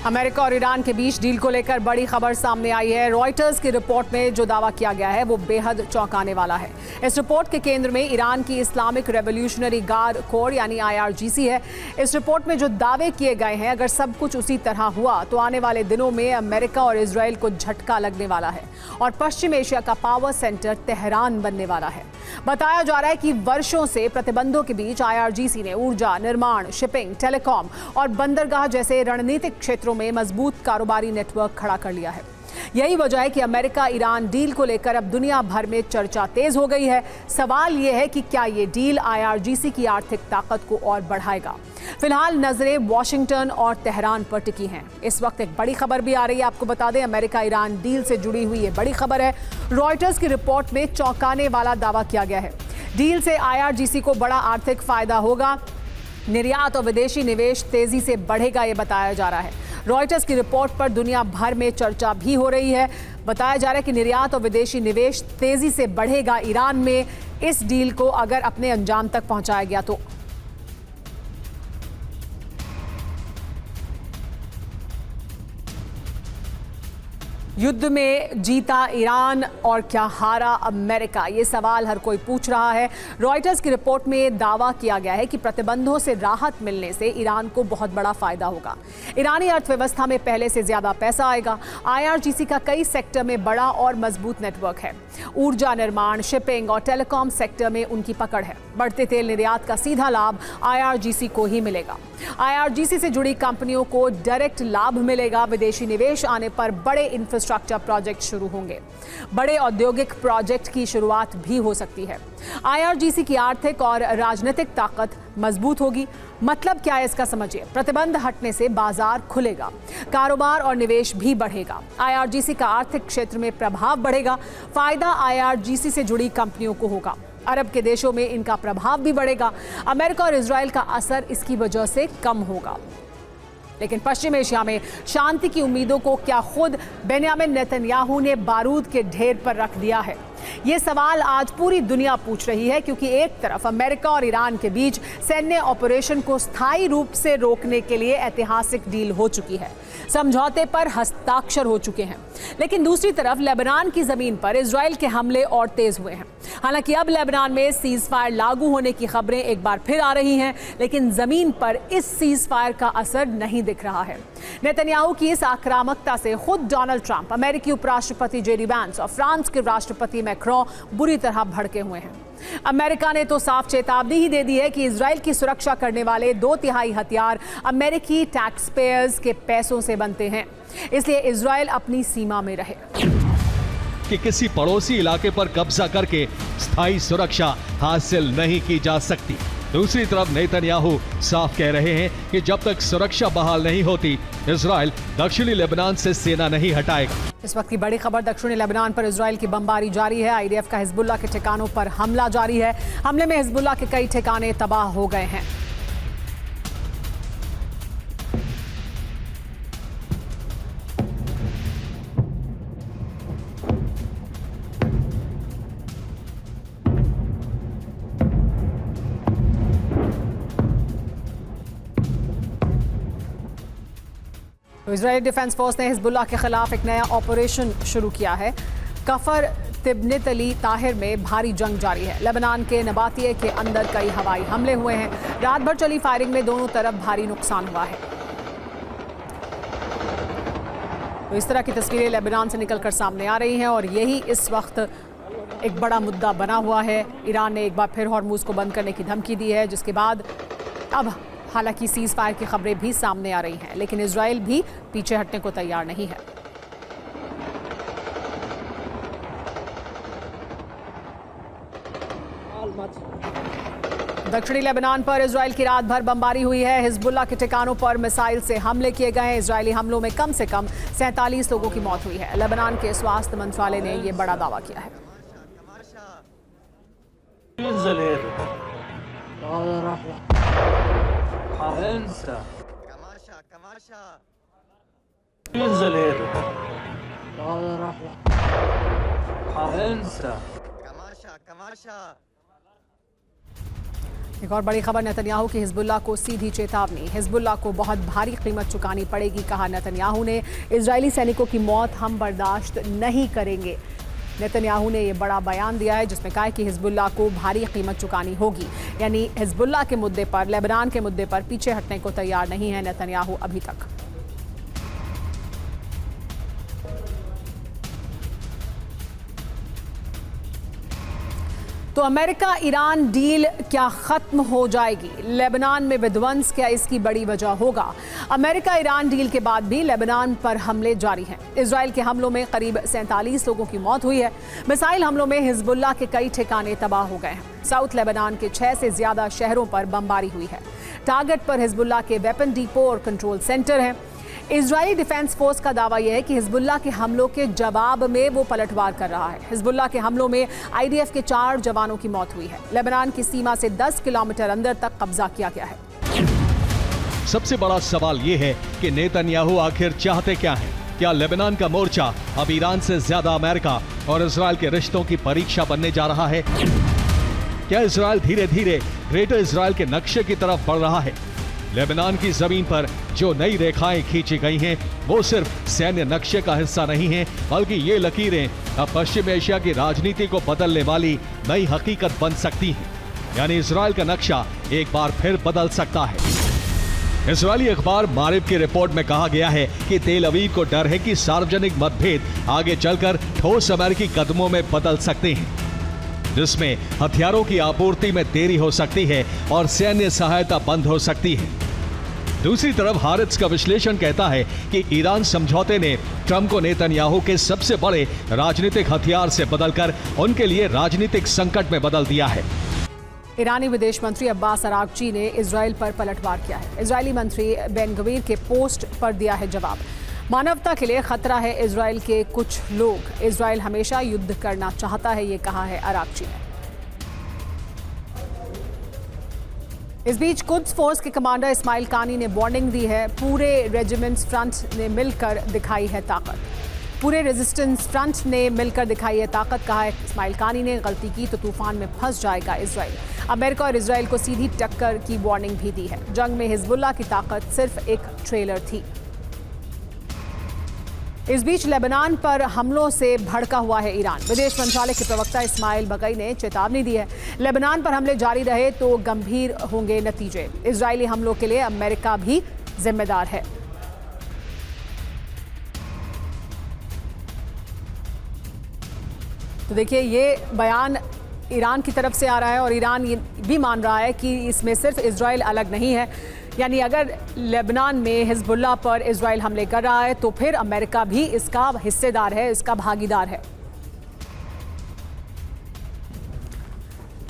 America और Iran के बीच deal को लेकर बड़ी खबर सामने आई है। रॉयटर्स की रिपोर्ट में जो दावा किया गया है वो बेहद चौंकाने वाला है। इस रिपोर्ट के केंद्र में ईरान की इस्लामिक रेवोल्यूशनरी गार्ड कोर यानी IRGC है। इस रिपोर्ट में जो दावे किए गए हैं, अगर सब कुछ उसी तरह हुआ तो आने वाले दिनों में अमेरिका और इजराइल को झटका लगने वाला है और पश्चिम एशिया का पावर सेंटर तेहरान बनने वाला है। बताया जा रहा है कि वर्षों से प्रतिबंधों के बीच IRGC ने ऊर्जा, निर्माण, शिपिंग, टेलीकॉम और बंदरगाह जैसे रणनीतिक क्षेत्रों में मजबूत कारोबारी नेटवर्क खड़ा कर लिया है। यही वजह है कि अमेरिका ईरान डील को लेकर अब दुनिया भर में चर्चा तेज हो गई है। सवाल यह है कि क्या ये डील IRGC की आर्थिक ताकत को और बढ़ाएगा। फिलहाल नजरें वॉशिंगटन और तेहरान पर टिकी हैं। इस वक्त एक बड़ी खबर भी आ रही है, आपको बता दें, अमेरिका ईरान डील से जुड़ी हुई ये बड़ी खबर है। रॉयटर्स की रिपोर्ट में चौंकाने वाला दावा किया गया है। डील से IRGC को बड़ा आर्थिक फायदा होगा, निर्यात और विदेशी निवेश तेजी से बढ़ेगा, ये बताया जा रहा है। रॉयटर्स की रिपोर्ट पर दुनिया भर में चर्चा भी हो रही है। बताया जा रहा है कि निर्यात और विदेशी निवेश तेजी से बढ़ेगा ईरान में, इस डील को अगर अपने अंजाम तक पहुंचाया गया तो। युद्ध में जीता ईरान और क्या हारा अमेरिका, ये सवाल हर कोई पूछ रहा है। रॉयटर्स की रिपोर्ट में दावा किया गया है कि प्रतिबंधों से राहत मिलने से ईरान को बहुत बड़ा फायदा होगा। ईरानी अर्थव्यवस्था में पहले से ज्यादा पैसा आएगा। IRGC का कई सेक्टर में बड़ा और मजबूत नेटवर्क है। ऊर्जा, निर्माण, शिपिंग और टेलीकॉम सेक्टर में उनकी पकड़ है। बढ़ते तेल निर्यात का सीधा लाभ IRGC को ही मिलेगा। IRGC से जुड़ी कंपनियों को डायरेक्ट लाभ मिलेगा। विदेशी निवेश आने पर बड़े इंफ्रास्ट्रक्चर प्रोजेक्ट शुरू होंगे। बड़े औद्योगिक प्रोजेक्ट की शुरुआत भी हो सकती है। IRGC की आर्थिक और राजनीतिक ताकत मजबूत होगी। मतलब क्या है इसका समझिए। प्रतिबंध हटने से बाजार खुलेगा, कारोबार और निवेश भी बढ़ेगा। IRGC का आर्थिक क्षेत्र में प्रभाव बढ़ेगा। फायदा IRGC से जुड़ी कंपनियों को होगा। अरब के देशों में इनका प्रभाव भी बढ़ेगा। अमेरिका और इजराइल का असर इसकी वजह से कम होगा। लेकिन पश्चिम एशिया में शांति की उम्मीदों को क्या खुद बेंयामिन नेतन्याहू ने बारूद के ढेर पर रख दिया है? ये सवाल आज पूरी दुनिया पूछ रही है, क्योंकि एक तरफ अमेरिका और ईरान के बीच सैन्य ऑपरेशन को स्थायी रूप से रोकने के लिए ऐतिहासिक डील हो चुकी है, समझौते पर हस्ताक्षर हो चुके हैं। लेकिन दूसरी तरफ लेबनान की जमीन पर इजराइल के हमले और तेज हुए हैं। हालांकि अब लेबनान में सीज फायर लागू होने की खबरें एक बार फिर आ रही हैं, लेकिन जमीन पर इस सीज फायर का असर नहीं दिख रहा है। नेतन्याहू की इस आक्रामकता से खुद डोनाल्ड ट्रंप, अमेरिकी उपराष्ट्रपति JD वैंस और फ्रांस के राष्ट्रपति मैक्रों बुरी तरह भड़के हुए हैं। अमेरिका ने तो साफ चेतावनी ही दे दी है कि इजराइल की सुरक्षा करने वाले 2/3 हथियार अमेरिकी टैक्स पेयर्स के पैसों से बनते हैं, इसलिए इजराइल अपनी सीमा में रहे। कि किसी पड़ोसी इलाके पर कब्जा करके स्थायी सुरक्षा हासिल नहीं की जा सकती। दूसरी तरफ नेतन्याहू साफ कह रहे हैं कि जब तक सुरक्षा बहाल नहीं होती, इजराइल दक्षिणी लेबनान से सेना नहीं हटाएगा। इस वक्त की बड़ी खबर, दक्षिणी लेबनान पर इजराइल की बमबारी जारी है। IDF का हिजबुल्लाह के ठिकानों पर हमला जारी है। हमले में हिजबुल्लाह के कई ठिकाने तबाह हो गए हैं। तो इजरायली डिफेंस फोर्स ने हिजबुल्लाह के खिलाफ एक नया ऑपरेशन शुरू किया है। कफर तिब्नित अली ताहिर में भारी जंग जारी है। लेबनान के नबातिये के अंदर कई हवाई हमले हुए हैं। रात भर चली फायरिंग में दोनों तरफ भारी नुकसान हुआ है। तो इस तरह की तस्वीरें लेबनान से निकलकर सामने आ रही हैं और यही इस वक्त एक बड़ा मुद्दा बना हुआ है। ईरान ने एक बार फिर हॉर्मुज को बंद करने की धमकी दी है, जिसके बाद अब हालांकि सीज फायर की खबरें भी सामने आ रही हैं, लेकिन इजराइल भी पीछे हटने को तैयार नहीं है। दक्षिणी लेबनान पर इजराइल की रात भर बमबारी हुई है। हिजबुल्लाह के ठिकानों पर मिसाइल से हमले किए गए हैं। इजरायली हमलों में कम से कम 47 लोगों की मौत हुई है। लेबनान के स्वास्थ्य मंत्रालय ने यह बड़ा दावा किया है। एक और बड़ी खबर नेतन्याहू की हिजबुल्लाह को सीधी चेतावनी। हिजबुल्लाह को बहुत भारी कीमत चुकानी पड़ेगी, कहा नेतन्याहू ने। इजरायली सैनिकों की मौत हम बर्दाश्त नहीं करेंगे। नेतन्याहू ने यह बड़ा बयान दिया है जिसमें कहा है कि हिजबुल्लाह को भारी कीमत चुकानी होगी। यानी हिजबुल्लाह के मुद्दे पर, लेबनान के मुद्दे पर पीछे हटने को तैयार नहीं है नेतन्याहू अभी तक। तो अमेरिका ईरान डील क्या खत्म हो जाएगी? लेबनान में विध्वंस क्या इसकी बड़ी वजह होगा? अमेरिका ईरान डील के बाद भी लेबनान पर हमले जारी हैं। इजराइल के हमलों में करीब 47 लोगों की मौत हुई है। मिसाइल हमलों में हिजबुल्लाह के कई ठिकाने तबाह हो गए हैं। साउथ लेबनान के 6 से ज्यादा शहरों पर बमबारी हुई है। टारगेट पर हिजबुल्लाह के वेपन डिपो और कंट्रोल सेंटर हैं। इजरायली डिफेंस फोर्स का दावा यह है कि हिजबुल्लाह के हमलों के जवाब में वो पलटवार कर रहा है। हिजबुल्लाह के हमलों में आईडीएफ के 4 जवानों की मौत हुई है। लेबनान की सीमा से 10 किलोमीटर अंदर तक कब्जा किया गया है। सबसे बड़ा सवाल ये है कि नेतन्याहू आखिर चाहते क्या हैं? क्या लेबनान का मोर्चा अब ईरान से ज्यादा अमेरिका और इजराइल के रिश्तों की परीक्षा बनने जा रहा है? क्या इजराइल धीरे धीरे ग्रेटर इजराइल के नक्शे की तरफ बढ़ रहा है? लेबनान की जमीन पर जो नई रेखाएं खींची गई हैं, वो सिर्फ सैन्य नक्शे का हिस्सा नहीं है, बल्कि ये लकीरें अब पश्चिम एशिया की राजनीति को बदलने वाली नई हकीकत बन सकती हैं। यानी इजराइल का नक्शा एक बार फिर बदल सकता है। इजरायली अखबार मारिब की रिपोर्ट में कहा गया है कि तेल अवीव को डर है कि सार्वजनिक मतभेद आगे चलकर ठोस अमेरिकी कदमों में बदल सकते हैं, जिसमें हथियारों की आपूर्ति में देरी हो सकती है और सैन्य सहायता बंद हो सकती है। दूसरी तरफ हारित्स का विश्लेषण कहता है कि ईरान समझौते ने ट्रंप को नेतन्याहू के सबसे बड़े राजनीतिक हथियार से बदलकर उनके लिए राजनीतिक संकट में बदल दिया है। ईरानी विदेश मंत्री अब्बास अरागची ने इजराइल पर पलटवार किया है। इजरायली मंत्री बेन गवीर के पोस्ट पर दिया है जवाब। मानवता के लिए खतरा है इजराइल के कुछ लोग। इजराइल हमेशा युद्ध करना चाहता है, ये कहा है अरागची ने। इस बीच कुद्स फोर्स के कमांडर इस्माइल कानी ने वार्निंग दी है। पूरे रेजिमेंट्स फ्रंट ने मिलकर दिखाई है ताकत। पूरे रेजिस्टेंस फ्रंट ने मिलकर दिखाई है ताकत, कहा है इस्माइल कानी ने। गलती की तो तूफान में फंस जाएगा इजराइल। अमेरिका और इजराइल को सीधी टक्कर की वार्निंग भी दी है। जंग में हिजबुल्लाह की ताकत सिर्फ एक ट्रेलर थी। इस बीच लेबनान पर हमलों से भड़का हुआ है ईरान। विदेश मंत्रालय के प्रवक्ता इस्माइल बगई ने चेतावनी दी है। लेबनान पर हमले जारी रहे तो गंभीर होंगे नतीजे। इजरायली हमलों के लिए अमेरिका भी जिम्मेदार है। तो देखिए, ये बयान ईरान की तरफ से आ रहा है और ईरान ये भी मान रहा है कि इसमें सिर्फ इजराइल अलग नहीं है। यानी अगर लेबनान में हिजबुल्लाह पर इजराइल हमले कर रहा है तो फिर अमेरिका भी इसका हिस्सेदार है, इसका भागीदार है।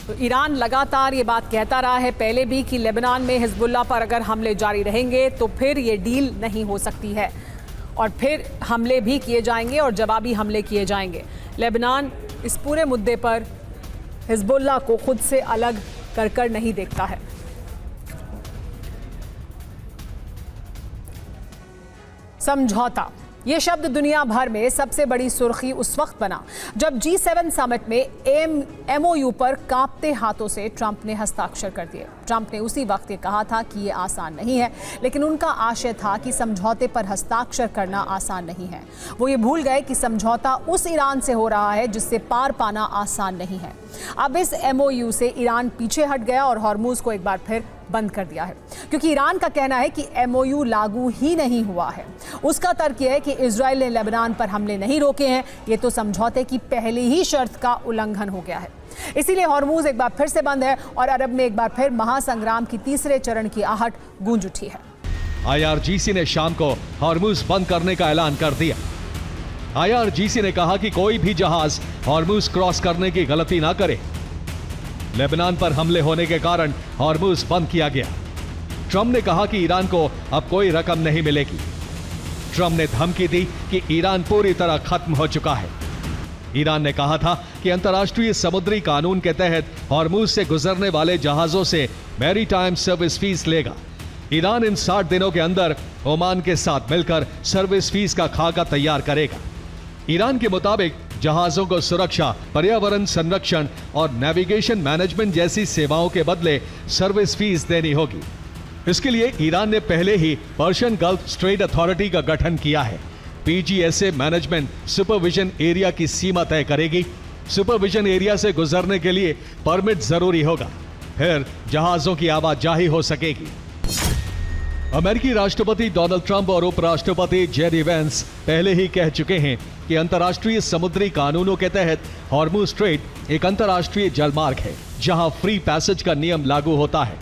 तो ईरान लगातार ये बात कहता रहा है पहले भी कि लेबनान में हिजबुल्लाह पर अगर हमले जारी रहेंगे तो फिर ये डील नहीं हो सकती है और फिर हमले भी किए जाएंगे और जवाबी हमले किए जाएंगे। लेबनान इस पूरे मुद्दे पर हिजबुल्लाह को खुद से अलग कर नहीं देखता है। समझौता, ये शब्द दुनिया भर में सबसे बड़ी सुर्खी उस वक्त बना जब G7 समिट में MOU पर कांपते हाथों से ट्रंप ने हस्ताक्षर कर दिए। ट्रंप ने उसी वक्त ये कहा था कि ये आसान नहीं है, लेकिन उनका आशय था कि समझौते पर हस्ताक्षर करना आसान नहीं है। वो ये भूल गए कि समझौता उस ईरान से हो रहा है जिससे पार पाना आसान नहीं है। अब इस MOU से ईरान पीछे हट गया और हॉर्मुज को एक बार फिर बंद कर दिया है, क्योंकि ईरान का कहना है कि MOU लागू ही नहीं हुआ है। उसका तर्क यह है कि इजराइल ने लेबनान पर हमले नहीं रोके हैं, ये तो समझौते की पहली ही शर्त का उल्लंघन हो गया है। इसीलिए हॉर्मुज एक बार फिर से बंद है और अरब में एक बार फिर महासंग्राम की तीसरे चरण की आहट गूंज उठी है। IRGC ने शाम को हॉर्मुज बंद करने का ऐलान कर दिया। IRGC ने कहा कि कोई भी जहाज हॉर्मुज क्रॉस करने की गलती ना करे। लेबनान पर हमले होने के कारण हॉर्मुज बंद किया गया। ट्रंप ने कहा कि ईरान को अब कोई रकम नहीं मिलेगी। ट्रंप ने धमकी दी कि ईरान पूरी तरह खत्म हो चुका है। ईरान ने कहा था कि अंतर्राष्ट्रीय समुद्री कानून के तहत हॉर्मुज से गुजरने वाले जहाजों से मैरीटाइम सर्विस फीस लेगा। ईरान इन 60 दिनों के अंदर ओमान के साथ मिलकर सर्विस फीस का खाका तैयार करेगा। ईरान के मुताबिक जहाजों को सुरक्षा, पर्यावरण संरक्षण और नेविगेशन मैनेजमेंट जैसी सेवाओं के बदले सर्विस फीस देनी होगी। इसके लिए ईरान ने पहले ही पर्शियन गल्फ स्ट्रेट अथॉरिटी का गठन किया है। पीजीएसए मैनेजमेंट सुपरविजन एरिया की सीमा तय करेगी। सुपरविजन एरिया से गुजरने के लिए परमिट जरूरी होगा, फिर जहाजों की आवाजाही हो सकेगी। अमेरिकी राष्ट्रपति डोनाल्ड ट्रंप और उपराष्ट्रपति जेडी वेंस पहले ही कह चुके हैं कि अंतर्राष्ट्रीय समुद्री कानूनों के तहत हॉर्मुज स्ट्रेट एक अंतर्राष्ट्रीय जलमार्ग है जहां फ्री पैसेज का नियम लागू होता है।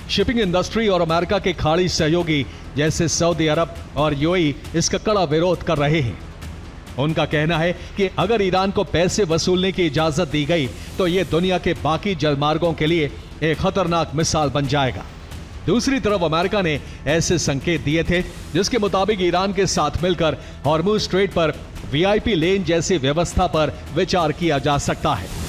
शिपिंग इंडस्ट्री और अमेरिका के खाड़ी सहयोगी जैसे सऊदी अरब और यूएई इसका कड़ा विरोध कर रहे हैं। उनका कहना है कि अगर ईरान को पैसे वसूलने की इजाजत दी गई तो यह दुनिया के बाकी जलमार्गों के लिए एक खतरनाक मिसाल बन जाएगा। दूसरी तरफ अमेरिका ने ऐसे संकेत दिए थे जिसके मुताबिक ईरान के साथ मिलकर हॉर्मुज स्ट्रेट पर वीआईपी लेन जैसी व्यवस्था पर विचार किया जा सकता है।